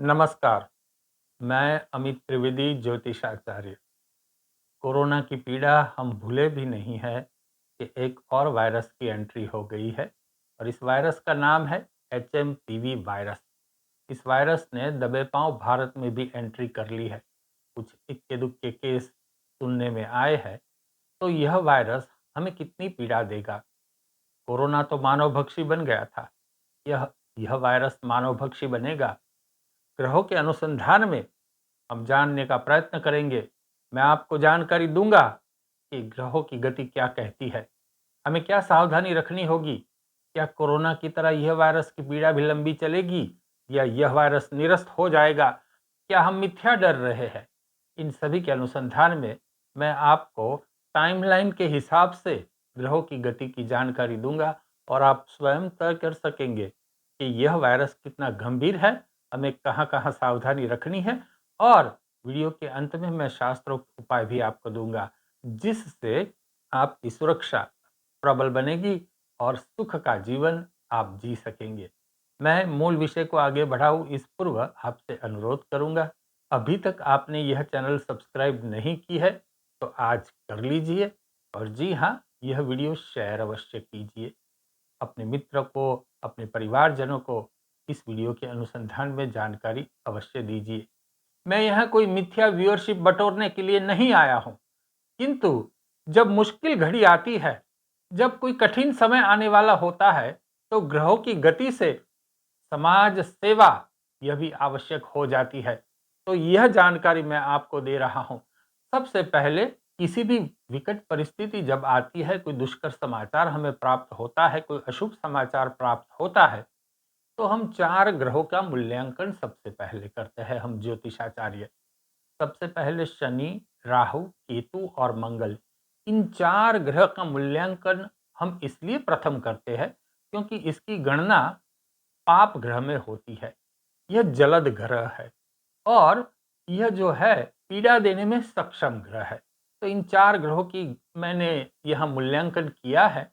नमस्कार, मैं अमित त्रिवेदी ज्योतिषाचार्य। कोरोना की पीड़ा हम भूले भी नहीं है कि एक और वायरस की एंट्री हो गई है और इस वायरस का नाम है एचएमपीवी वायरस। इस वायरस ने दबे पांव भारत में भी एंट्री कर ली है। कुछ इक्के दुक्के केस सुनने में आए हैं। तो यह वायरस हमें कितनी पीड़ा देगा? कोरोना तो मानवभक्षी बन गया था। यह यह वायरस मानवभक्षी बनेगा? ग्रहों के अनुसंधान में हम जानने का प्रयत्न करेंगे। मैं आपको जानकारी दूंगा कि ग्रहों की गति क्या कहती है, हमें क्या सावधानी रखनी होगी। क्या कोरोना की तरह यह वायरस की पीड़ा भी लंबी चलेगी या यह वायरस निरस्त हो जाएगा? क्या हम मिथ्या डर रहे हैं? इन सभी के अनुसंधान में मैं आपको टाइमलाइन के हिसाब से ग्रहों की गति की जानकारी दूंगा और आप स्वयं तय कर सकेंगे कि यह वायरस कितना गंभीर है, हमें कहां कहां सावधानी रखनी है। और वीडियो के अंत में मैं शास्त्रोक्त उपाय भी आपको दूंगा जिससे आपकी सुरक्षा प्रबल बनेगी और सुख का जीवन आप जी सकेंगे। मैं मूल विषय को आगे बढ़ाऊं इस पूर्व आपसे अनुरोध करूंगा, अभी तक आपने यह चैनल सब्सक्राइब नहीं की है तो आज कर लीजिए। और जी हाँ, यह वीडियो शेयर अवश्य कीजिए। अपने मित्र को, अपने परिवारजनों को इस वीडियो के अनुसंधान में जानकारी अवश्य दीजिए। मैं यहाँ कोई मिथ्या व्यूअरशिप बटोरने के लिए नहीं आया हूँ, किंतु जब मुश्किल घड़ी आती है, जब कोई कठिन समय आने वाला होता है, तो ग्रहों की गति से समाज सेवा यह भी आवश्यक हो जाती है। तो यह जानकारी मैं आपको दे रहा हूं। सबसे पहले किसी भी विकट परिस्थिति जब आती है, कोई दुष्कर समाचार हमें प्राप्त होता है, कोई अशुभ समाचार प्राप्त होता है, तो हम चार ग्रहों का मूल्यांकन सबसे पहले करते हैं, हम ज्योतिषाचार्य। सबसे पहले शनि, राहु, केतु और मंगल, इन चार ग्रह का मूल्यांकन हम इसलिए प्रथम करते हैं क्योंकि इसकी गणना पाप ग्रह में होती है। यह जलद ग्रह है और यह जो है पीड़ा देने में सक्षम ग्रह है। तो इन चार ग्रहों की मैंने यह मूल्यांकन किया है।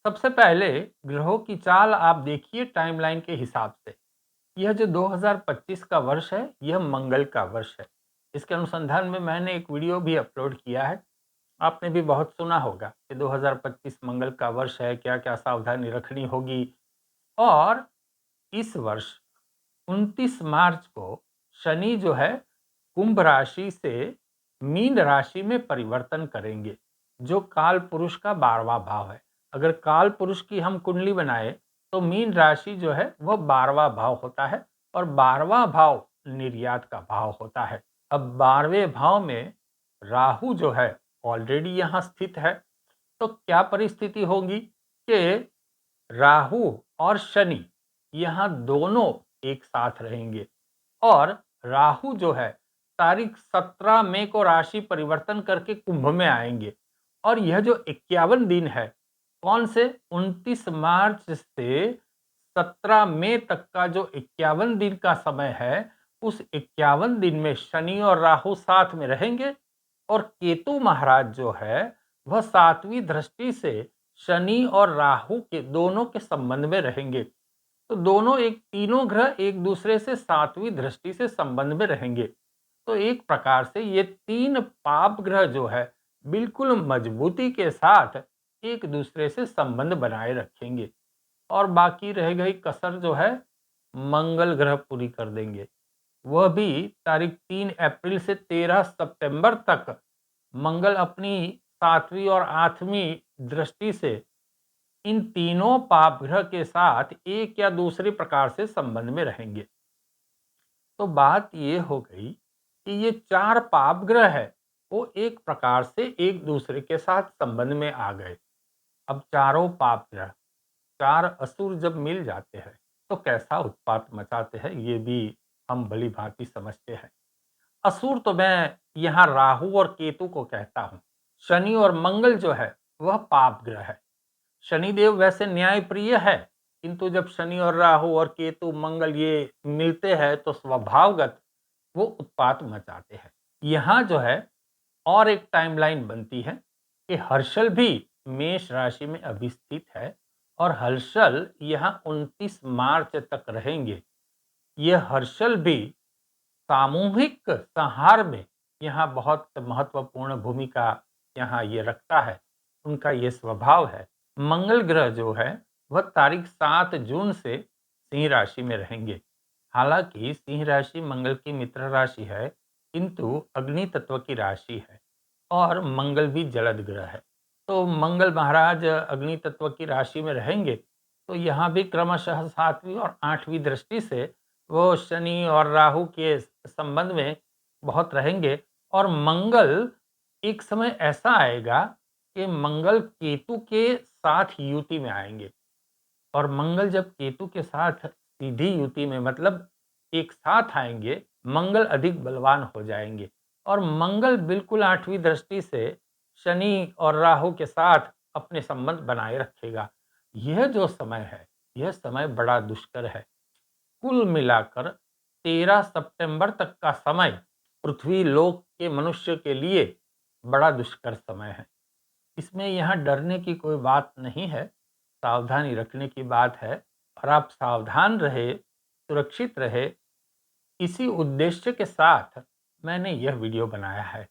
सबसे पहले ग्रहों की चाल आप देखिए टाइमलाइन के हिसाब से। यह जो 2025 का वर्ष है, यह मंगल का वर्ष है। इसके अनुसंधान में मैंने एक वीडियो भी अपलोड किया है। आपने भी बहुत सुना होगा कि 2025 मंगल का वर्ष है, क्या क्या सावधानी रखनी होगी। और इस वर्ष 29 मार्च को शनि जो है कुंभ राशि से मीन राशि में परिवर्तन करेंगे, जो काल पुरुष का 12वां भाव है। अगर काल पुरुष की हम कुंडली बनाए तो मीन राशि जो है वह 12वां भाव होता है और 12वां भाव निर्यात का भाव होता है। अब 12वें भाव में राहु जो है ऑलरेडी यहाँ स्थित है। तो क्या परिस्थिति होगी कि राहु और शनि यहाँ दोनों एक साथ रहेंगे और राहु जो है तारीख 17 मई को राशि परिवर्तन करके कुंभ में आएंगे। और यह जो 51 दिन है, कौन से 29 मार्च से 17 मई तक का जो 51 दिन का समय है, उस 51 दिन में शनि और राहु साथ में रहेंगे और केतु महाराज जो है वह 7वीं दृष्टि से शनि और राहु के दोनों के संबंध में रहेंगे। तो दोनों तीनों ग्रह एक दूसरे से 7वीं दृष्टि से संबंध में रहेंगे। तो एक प्रकार से ये तीन पाप ग्रह जो है बिल्कुल मजबूती के साथ एक दूसरे से संबंध बनाए रखेंगे। और बाकी रह गई कसर जो है मंगल ग्रह पूरी कर देंगे। वह भी तारीख 3 अप्रैल से 13 सितंबर तक मंगल अपनी 7वीं और 8वीं दृष्टि से इन तीनों पाप ग्रह के साथ एक या दूसरे प्रकार से संबंध में रहेंगे। तो बात ये हो गई कि ये चार पाप ग्रह है वो एक प्रकार से एक दूसरे के साथ संबंध में आ गए। अब चारों पाप ग्रह, चार असुर जब मिल जाते हैं तो कैसा उत्पात मचाते हैं ये भी हम भली भांति समझते हैं। असुर तो मैं यहाँ राहु और केतु को कहता हूँ। शनि और मंगल जो है वह पाप ग्रह है। शनिदेव वैसे न्यायप्रिय है, किंतु जब शनि और राहु और केतु मंगल ये मिलते हैं तो स्वभावगत वो उत्पात मचाते हैं। यहाँ जो है और एक टाइमलाइन बनती है कि हर्षल भी मेष राशि में अभी स्थित है और हर्षल यहाँ 29 मार्च तक रहेंगे। ये हर्षल भी सामूहिक संहार में यहाँ बहुत महत्वपूर्ण भूमिका यहाँ ये रखता है, उनका ये स्वभाव है। मंगल ग्रह जो है वह तारीख 7 जून से सिंह राशि में रहेंगे। हालांकि सिंह राशि मंगल की मित्र राशि है, किंतु अग्नि तत्व की राशि है और मंगल भी जलद ग्रह है। तो मंगल महाराज अग्नि तत्व की राशि में रहेंगे, तो यहाँ भी क्रमशः 7वीं और 8वीं दृष्टि से वो शनि और राहु के संबंध में बहुत रहेंगे। और मंगल एक समय ऐसा आएगा कि मंगल केतु के साथ युति में आएंगे, और मंगल जब केतु के साथ सीधी युति में मतलब एक साथ आएंगे, मंगल अधिक बलवान हो जाएंगे। और मंगल बिल्कुल 8वीं दृष्टि से शनि और राहु के साथ अपने संबंध बनाए रखेगा। यह जो समय है, यह समय बड़ा दुष्कर है। कुल मिलाकर 13 सितंबर तक का समय पृथ्वी लोक के मनुष्य के लिए बड़ा दुष्कर समय है। इसमें यहाँ डरने की कोई बात नहीं है, सावधानी रखने की बात है। और आप सावधान रहे, सुरक्षित रहे, इसी उद्देश्य के साथ मैंने यह वीडियो बनाया है।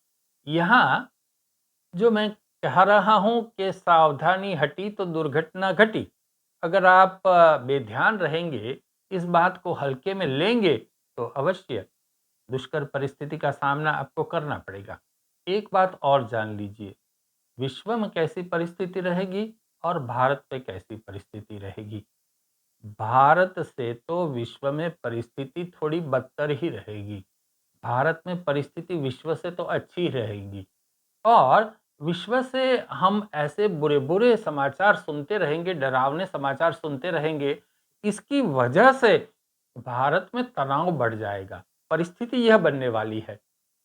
यहाँ जो मैं कह रहा हूँ कि सावधानी हटी तो दुर्घटना घटी। अगर आप बेध्यान रहेंगे, इस बात को हल्के में लेंगे, तो अवश्य दुष्कर परिस्थिति का सामना आपको करना पड़ेगा। एक बात और जान लीजिए, विश्व में कैसी परिस्थिति रहेगी और भारत पे कैसी परिस्थिति रहेगी। भारत से तो विश्व में परिस्थिति थोड़ी बदतर ही रहेगी। भारत में परिस्थिति विश्व से तो अच्छी रहेगी, और विश्व से हम ऐसे बुरे-बुरे समाचार सुनते रहेंगे, डरावने समाचार सुनते रहेंगे। इसकी वजह से भारत में तनाव बढ़ जाएगा। परिस्थिति यह बनने वाली है।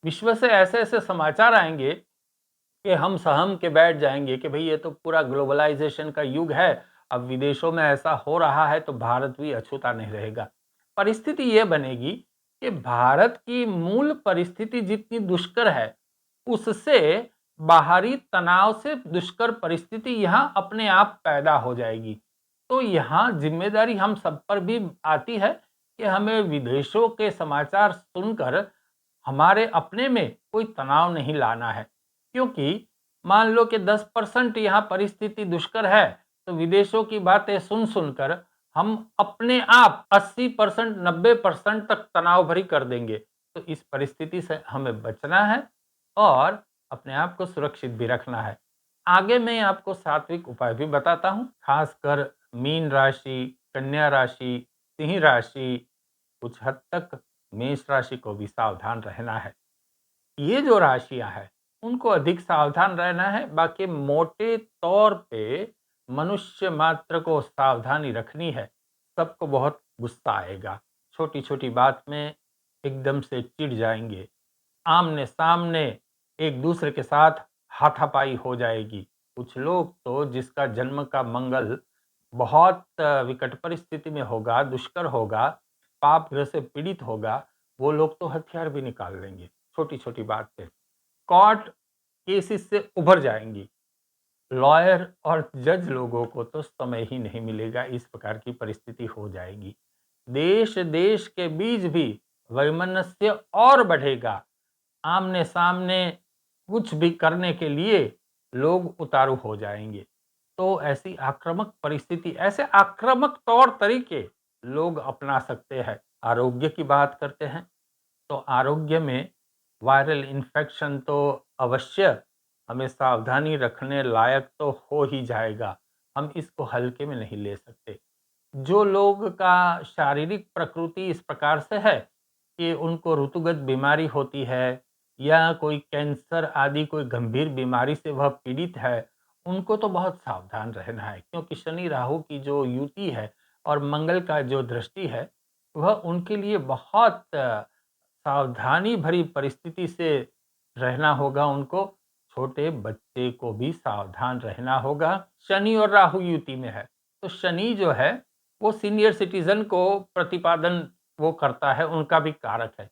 विश्व से ऐसे-ऐसे समाचार आएँगे कि हम सहम के बैठ जाएँगे कि भई ये तो पूरा ग्लोबलाइज़ेशन का युग है। अब विदेशों में ऐसा हो रहा है तो भारत भी अछूता नहीं रहेगा। परिस्थिति ये बनेगी कि भारत की मूल परिस्थिति जितनी दुष्कर है, उससे बाहरी तनाव से दुष्कर परिस्थिति यहाँ अपने आप पैदा हो जाएगी। तो यहाँ ज़िम्मेदारी हम सब पर भी आती है कि हमें विदेशों के समाचार सुनकर हमारे अपने में कोई तनाव नहीं लाना है। क्योंकि मान लो कि 10% यहाँ परिस्थिति दुष्कर है, तो विदेशों की बातें सुन-सुनकर हम अपने आप 80% 90% तक तनाव भरी कर देंगे। तो इस परिस्थिति से हमें बचना है और अपने आप को सुरक्षित भी रखना है। आगे मैं आपको सात्विक उपाय भी बताता हूँ, खासकर मीन राशि, कन्या राशि, सिंह राशि, कुछ हद तक मेष राशि को भी सावधान रहना है। ये जो राशियां हैं, उनको अधिक सावधान रहना है। बाकी मोटे तौर पे मनुष्य मात्र को सावधानी रखनी है। सबको बहुत गुस्सा आएगा, छोटी छोटी बात में एकदम से चिढ़ जाएंगे, आमने सामने एक दूसरे के साथ हाथापाई हो जाएगी। कुछ लोग तो जिसका जन्म का मंगल बहुत विकट परिस्थिति में होगा, दुष्कर होगा, पाप ग्रह से पीड़ित होगा, वो लोग तो हथियार भी निकाल लेंगे छोटी छोटी बात पे। कोर्ट केसेस से उभर जाएंगी। लॉयर और जज लोगों को तो समय ही नहीं मिलेगा, इस प्रकार की परिस्थिति हो जाएगी। देश देश के बीच भी वैमनस्य और बढ़ेगा। आमने सामने कुछ भी करने के लिए लोग उतारू हो जाएंगे। तो ऐसी आक्रामक परिस्थिति, ऐसे आक्रामक तौर तरीके लोग अपना सकते हैं। आरोग्य की बात करते हैं, तो आरोग्य में वायरल इन्फेक्शन तो अवश्य हमें सावधानी रखने लायक तो हो ही जाएगा। हम इसको हल्के में नहीं ले सकते। जो लोग का शारीरिक प्रकृति इस प्रकार से है कि उनको ऋतुगत बीमारी होती है, या कोई कैंसर आदि कोई गंभीर बीमारी से वह पीड़ित है, उनको तो बहुत सावधान रहना है। क्योंकि शनि राहु की जो युति है और मंगल का जो दृष्टि है, वह उनके लिए बहुत सावधानी भरी परिस्थिति से रहना होगा उनको। छोटे बच्चे को भी सावधान रहना होगा। शनि और राहु युति में है, तो शनि जो है वो सीनियर सिटीजन को प्रतिपादन वो करता है, उनका भी कारक है।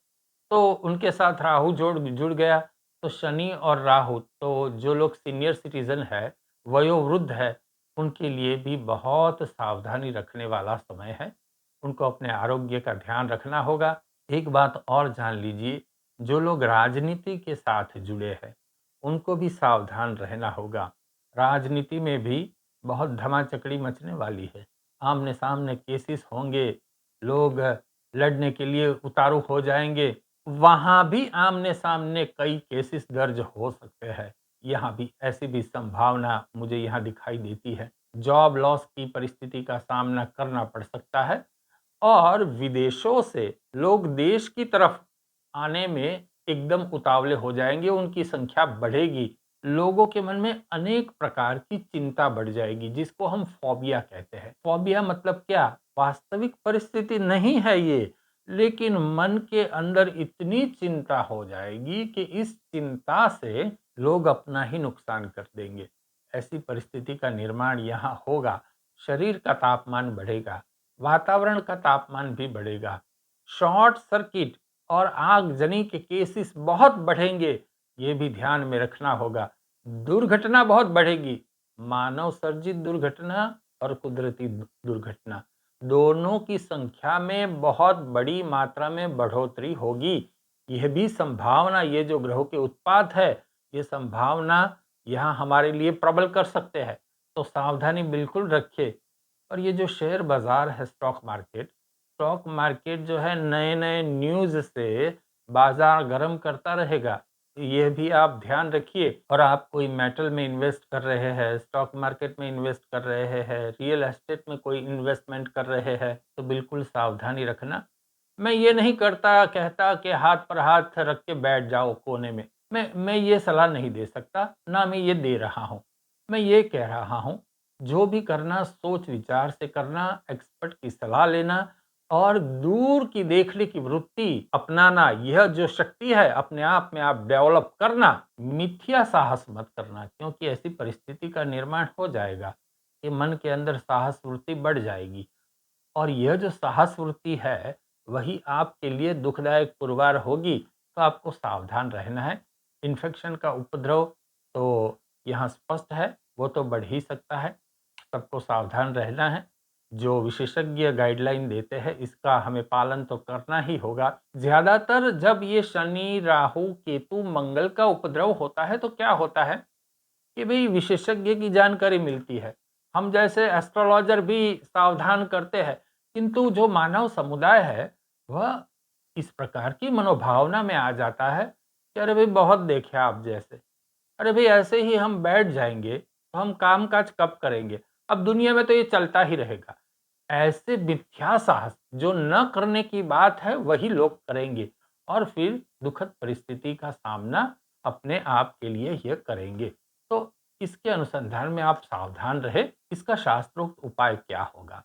तो उनके साथ राहु जुड़ गया, तो शनि और राहु तो जो लोग सीनियर सिटीजन है, वयोवृद्ध है, उनके लिए भी बहुत सावधानी रखने वाला समय है। उनको अपने आरोग्य का ध्यान रखना होगा। एक बात और जान लीजिए, जो लोग राजनीति के साथ जुड़े हैं, उनको भी सावधान रहना होगा। राजनीति में भी बहुत धमाचकड़ी मचने वाली है। आमने-सामने केसेस होंगे, लोग लड़ने के लिए उतारू हो जाएँगे। वहाँ भी आमने-सामने कई केसेस दर्ज हो सकते हैं। यहाँ भी ऐसी भी संभावना मुझे यहाँ दिखाई देती है। जॉब लॉस की परिस्थिति का सामना करना पड़ सकता है और विदेशों से लोग देश की तरफ आने में एकदम उतावले हो जाएँगे, उनकी संख्या बढ़ेगी। लोगों के मन में अनेक प्रकार की चिंता बढ़ जाएगी, जिसको हम फ़ोबिया कहते हैं। फ़ोबिया मतलब क्या? वास्तविक परिस्थिति नहीं है ये, लेकिन मन के अंदर इतनी चिंता हो जाएगी कि इस चिंता से लोग अपना ही नुकसान कर देंगे। ऐसी परिस्थिति का निर्माण यहाँ होगा, शरीर का तापमान बढ़ेगा, वातावरण का तापमान भी बढ़ेगा, शॉर्ट सर्किट और आगजनी के केसेस बहुत बढ़ेंगे, ये भी ध्यान में रखना होगा। दुर्घटना बहुत बढ़ेगी, मानव सर्जित दुर्घटना और कुदरती दुर्घटना, दोनों की संख्या में बहुत बड़ी मात्रा में बढ़ोतरी होगी। यह भी संभावना, ये जो ग्रहों के उत्पात है, ये संभावना यहाँ हमारे लिए प्रबल कर सकते हैं, तो सावधानी बिल्कुल रखिए। और ये जो शेयर बाज़ार है, स्टॉक मार्केट जो है नए-नए न्यूज़ से बाज़ार गर्म करता रहेगा। ये भी आप ध्यान रखिए। और आप कोई मेटल में इन्वेस्ट कर रहे हैं, स्टॉक मार्केट में इन्वेस्ट कर रहे हैं, रियल एस्टेट में कोई इन्वेस्टमेंट कर रहे हैं, तो बिल्कुल सावधानी रखना। मैं ये नहीं करता कहता कि हाथ पर हाथ रख के बैठ जाओ कोने में। मैं ये सलाह नहीं दे सकता, ना मैं ये दे रहा हूँ। मैं ये कह रहा हूँ, जो भी करना सोच विचार से करना, एक्सपर्ट की सलाह लेना और दूर की देखने की वृत्ति अपनाना, यह जो शक्ति है अपने आप में आप डेवलप करना, मिथ्या साहस मत करना, क्योंकि ऐसी परिस्थिति का निर्माण हो जाएगा कि मन के अंदर साहस वृत्ति बढ़ जाएगी और यह जो साहस वृत्ति है, वही आपके लिए दुखदायक पुरवार होगी, तो आपको सावधान रहना है। इन्फेक्शन का उपद्रव तो यहाँ स्पष्ट है, वो तो बढ़ ही सकता है, सबको सावधान रहना है। जो विशेषज्ञ गाइडलाइन देते हैं, इसका हमें पालन तो करना ही होगा। ज़्यादातर जब ये शनि, राहु, केतु, मंगल का उपद्रव होता है, तो क्या होता है कि भई विशेषज्ञ की जानकारी मिलती है। हम जैसे एस्ट्रोलॉजर भी सावधान करते हैं, किंतु जो मानव समुदाय है, वह इस प्रकार की मनोभावना में आ जाता है कि अरे भई बहुत देखे आप जैसे। अरे भई ऐसे ही हम बैठ जाएँगे, तो हम काम-काज कब करेंगे? अब दुनिया में तो ये चलता ही रहेगा। ऐसे मिथ्या साहस जो न करने की बात है, वही लोग करेंगे और फिर दुखद परिस्थिति का सामना अपने आप के लिए ये करेंगे। तो इसके अनुसंधान में आप सावधान रहे, इसका शास्त्रोक्त उपाय क्या होगा?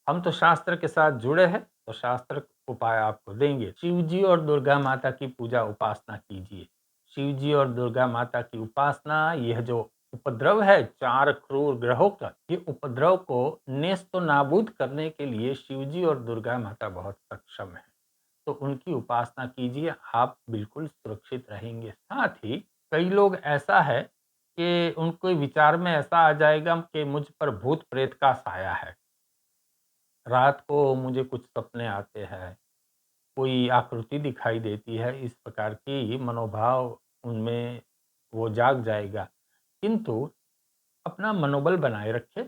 हम तो शास्त्र के साथ जुड़े हैं, तो शास्त्र उपाय आपको देंगे। शिव जी और दुर्गा माता की पूजा उपासना कीजिए। शिव जी और दुर्गा माता की उपासना, यह जो उपद्रव है 4 क्रूर ग्रहों का, ये उपद्रव को नेस्त नाबूद करने के लिए शिव जी और दुर्गा माता बहुत सक्षम है। तो उनकी उपासना कीजिए, आप बिल्कुल सुरक्षित रहेंगे। साथ ही कई लोग ऐसा है कि उनके विचार में ऐसा आ जाएगा कि मुझ पर भूत-प्रेत का साया है। रात को मुझे कुछ सपने आते हैं, कोई आकृति दिखाई देती है, इस प्रकार की मनोभाव उनमें वो जाग जाएगा। किंतु अपना मनोबल बनाए रखें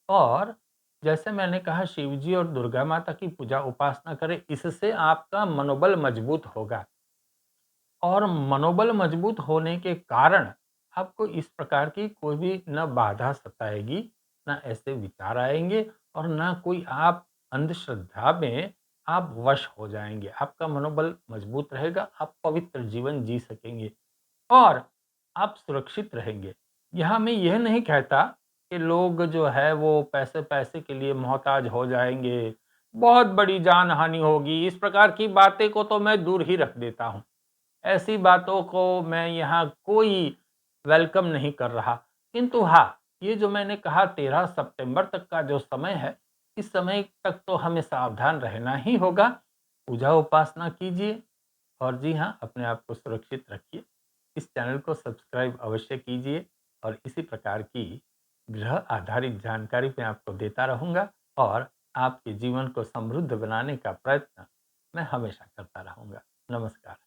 और जैसे मैंने कहा शिव जी और दुर्गा माता की पूजा उपासना करें, इससे आपका मनोबल मजबूत होगा और मनोबल मजबूत होने के कारण आपको इस प्रकार की कोई भी न बाधा सताएगी, ना ऐसे विचार आएँगे और ना कोई आप अंधश्रद्धा में आप वश हो जाएँगे। आपका मनोबल मजबूत रहेगा, आप पवित्र जीवन जी सकेंगे और आप सुरक्षित रहेंगे। यहाँ मैं यह नहीं कहता कि लोग जो है वो पैसे-पैसे के लिए मोहताज हो जाएँगे, बहुत बड़ी जान-हानि होगी, इस प्रकार की बातें को तो मैं दूर ही रख देता हूँ। ऐसी बातों को मैं यहाँ कोई वेलकम नहीं कर रहा। किंतु हाँ, ये जो मैंने कहा 13 सितंबर तक का जो समय है, इस समय तक तो हमें सावधान रहना ही होगा। पूजा उपासना कीजिए और जी हाँ, अपने आप को सुरक्षित रखिए। इस चैनल को सब्सक्राइब अवश्य कीजिए और इसी प्रकार की ग्रह आधारित जानकारी मैं आपको देता रहूँगा और आपके जीवन को समृद्ध बनाने का प्रयत्न मैं हमेशा करता रहूँगा। नमस्कार।